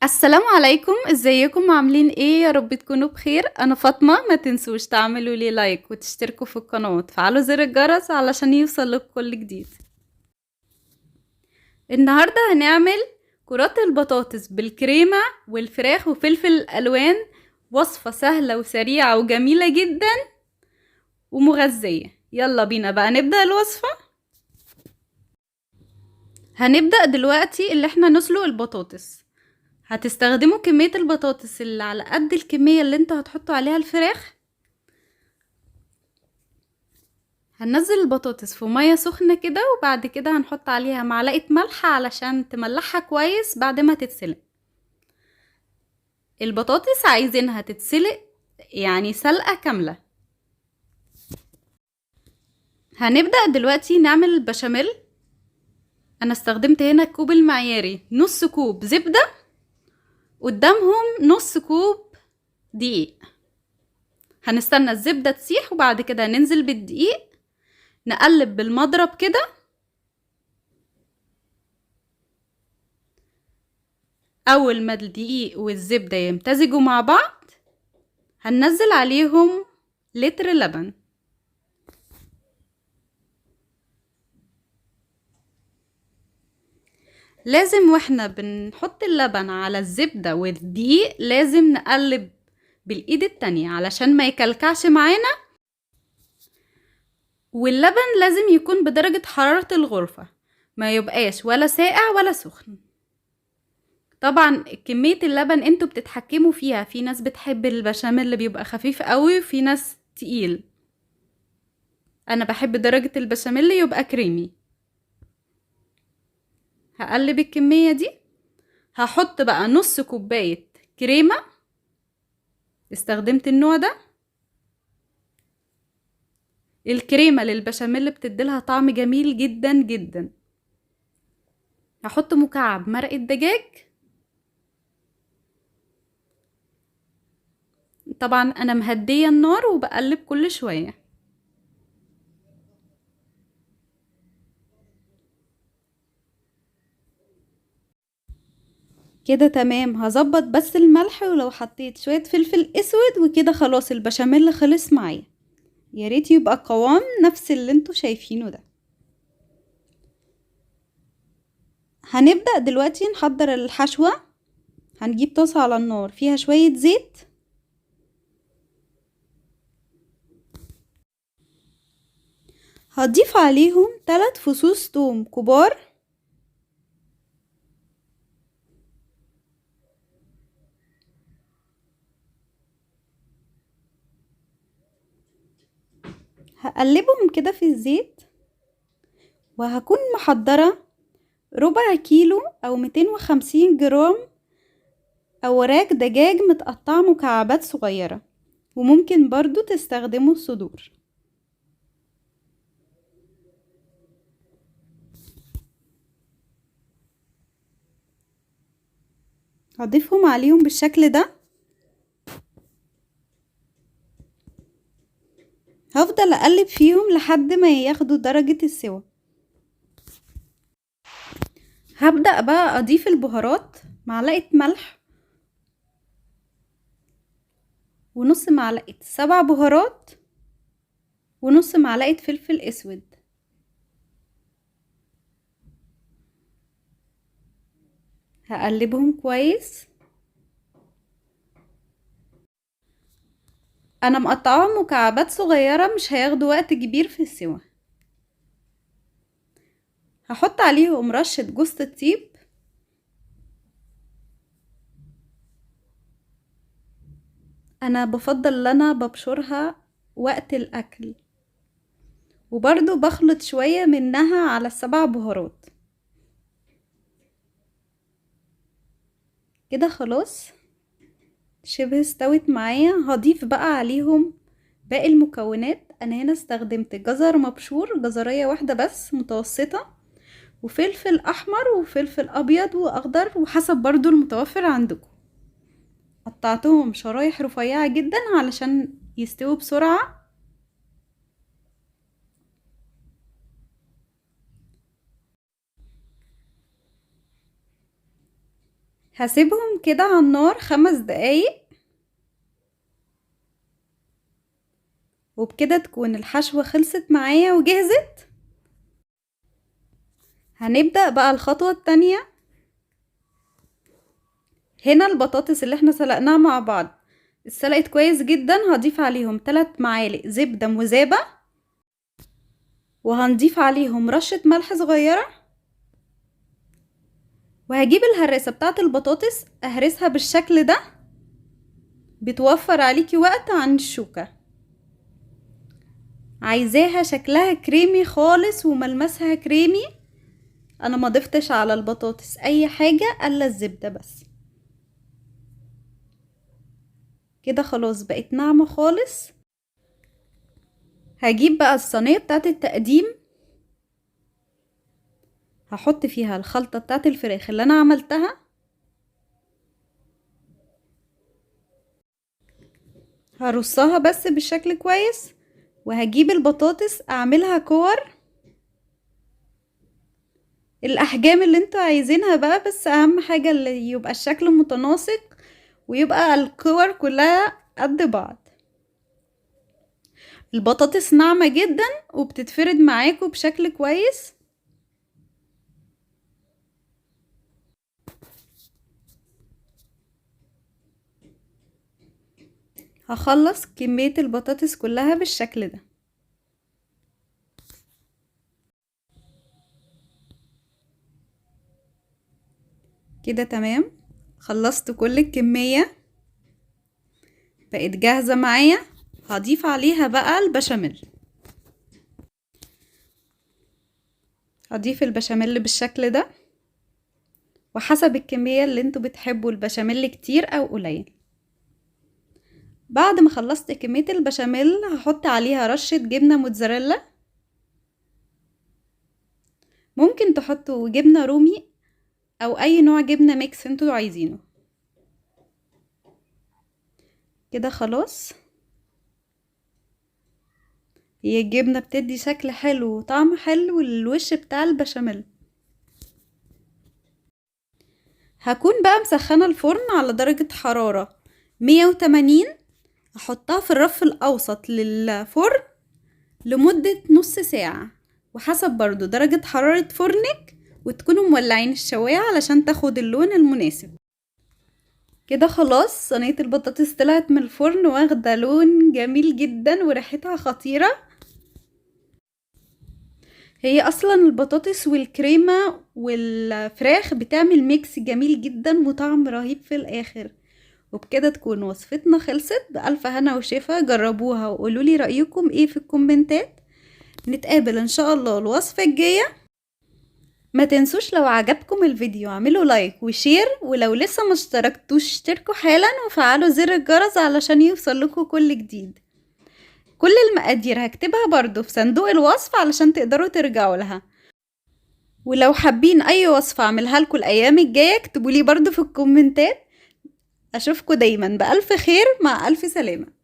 السلام عليكم، ازيكم عاملين ايه؟ يا رب تكونوا بخير. انا فاطمة. ما تنسوش تعملوا لي لايك وتشتركوا في القناة وتفعلوا زر الجرس علشان يوصل لكم كل جديد. النهاردة هنعمل كرات البطاطس بالكريمة والفراخ وفلفل الالوان. وصفة سهلة وسريعة وجميلة جدا ومغذية. يلا بينا بقى نبدأ الوصفة. هنبدأ دلوقتي اللي احنا نسلق البطاطس. هتستخدموا كمية البطاطس اللي على قد الكمية اللي انتوا هتحطوا عليها الفراخ. هننزل البطاطس في مية سخنة كده، وبعد كده هنحط عليها معلقة ملح علشان تملحها كويس بعد ما تتسلق. البطاطس عايزينها تتسلق يعني سلقة كاملة. هنبدأ دلوقتي نعمل البشاميل. انا استخدمت هنا الكوب المعياري نص كوب زبدة، قدامهم نص كوب دقيق. هنستنى الزبدة تسيح وبعد كده ننزل بالدقيق، نقلب بالمضرب كده. اول ما الدقيق والزبدة يمتزجوا مع بعض هننزل عليهم لتر لبن. لازم واحنا بنحط اللبن على الزبدة والدقيق لازم نقلب بالايد التانية علشان ما يكلكعش معانا، واللبن لازم يكون بدرجة حرارة الغرفة، ما يبقاش ولا ساقع ولا سخن. طبعا كمية اللبن انتوا بتتحكموا فيها، في ناس بتحب البشاميل اللي بيبقى خفيف قوي وفي ناس تقيل. انا بحب درجة البشاميل يبقى كريمي. هقلب الكمية دي. هحط بقى نص كوباية كريمة، استخدمت النوع ده. الكريمة للبشاميل بتديلها طعم جميل جدا جدا. هحط مكعب مرقة دجاج. طبعا انا مهدية النار وبقلب كل شوية. كده تمام. هظبط بس الملح، ولو حطيت شوية فلفل اسود وكده خلاص البشاميل خلص معايا. يا ريت يبقى قوام نفس اللي انتوا شايفينه ده. هنبدأ دلوقتي نحضر الحشوة. هنجيب طاسة على النار فيها شوية زيت. هضيف عليهم 3 فصوص توم كبار. هقلبهم كده في الزيت. وهكون محضرة ربع كيلو او 250 جرام اوراق دجاج متقطعة مكعبات صغيرة، وممكن برضو تستخدموا الصدور. هضيفهم عليهم بالشكل ده. هفضل اقلب فيهم لحد ما ياخدوا درجة السوا. هبدأ بقى اضيف البهارات. معلقة ملح، ونص معلقة 7 بهارات، ونص معلقة فلفل اسود. هقلبهم كويس. انا مقطعاهم مكعبات صغيرة مش هياخدوا وقت كبير في السوا. هحط عليهم رشة جوز الطيب. انا بفضل ان انا ببشرها وقت الاكل، وبرضو بخلط شوية منها على ال7 بهارات. كده خلاص شبه استوت معايا. هضيف بقى عليهم باقي المكونات. انا هنا استخدمت جزر مبشور، جزرية واحدة بس متوسطة، وفلفل احمر وفلفل ابيض واخضر وحسب برضو المتوفر عندكم. قطعتهم شرايح رفيعة جدا علشان يستووا بسرعة. هسيبهم كده على النار 5 دقايق، وبكده تكون الحشوة خلصت معايا وجهزت. هنبدأ بقى الخطوة التانية. هنا البطاطس اللي احنا سلقناها مع بعض اتسلقت كويس جدا، هضيف عليهم 3 معالق زبدة مذابة، وهنضيف عليهم رشة ملح صغيرة، وهجيب الهراسة بتاعة البطاطس اهرسها بالشكل ده، بتوفر عليكي وقت عن الشوكة. عايزاها شكلها كريمي خالص وملمسها كريمي، انا ما ضفتش على البطاطس اي حاجة الا الزبدة بس. كده خلاص بقت ناعمة خالص. هجيب بقى الصينية بتاعة التقديم، هحط فيها الخلطة بتاعة الفراخ اللي انا عملتها، هرصها بس بالشكل كويس، وهجيب البطاطس اعملها كور الاحجام اللي انتوا عايزينها بقى، بس اهم حاجة اللي يبقى الشكل متناسق ويبقى الكور كلها قد بعض. البطاطس ناعمة جدا وبتتفرد معاكم بشكل كويس. هخلص كمية البطاطس كلها بالشكل ده. كده تمام، خلصت كل الكمية، بقت جاهزة معايا. هضيف عليها بقى البشاميل. هضيف البشاميل بالشكل ده، وحسب الكمية اللي انتوا بتحبوا البشاميل كتير او قليل. بعد ما خلصت كمية البشاميل هحط عليها رشة جبنة موتزاريلا، ممكن تحطوا جبنة رومي او اي نوع جبنة ميكس انتوا عايزينه. كده خلاص، هي الجبنة بتدي شكل حلو وطعم حلو للوش بتاع البشاميل. هكون بقى مسخنة الفرن على درجة حرارة 180، احطها في الرف الاوسط للفرن لمدة نص ساعة، وحسب برضو درجة حرارة فرنك، وتكونوا مولعين الشواية علشان تاخد اللون المناسب. كده خلاص صينية البطاطس طلعت من الفرن واخدة لون جميل جدا وريحتها خطيرة. هي اصلا البطاطس والكريمة والفراخ بتعمل ميكس جميل جدا وطعم رهيب في الاخر. وبكده تكون وصفتنا خلصت. بألف هنا وشفا، جربوها وقولولي رأيكم ايه في الكومنتات. نتقابل ان شاء الله الوصفة الجاية. ما تنسوش لو عجبكم الفيديو اعملوا لايك وشير، ولو لسه ما اشتركتوش اشتركوا حالا وفعلوا زر الجرس علشان يوصل لكم كل جديد. كل المقادير هكتبها برضو في صندوق الوصف علشان تقدروا ترجعوا لها. ولو حابين اي وصفة اعملها لكم الايام الجاية اكتبولي برضو في الكومنتات. اشوفكم دايما بألف خير، مع ألف سلامة.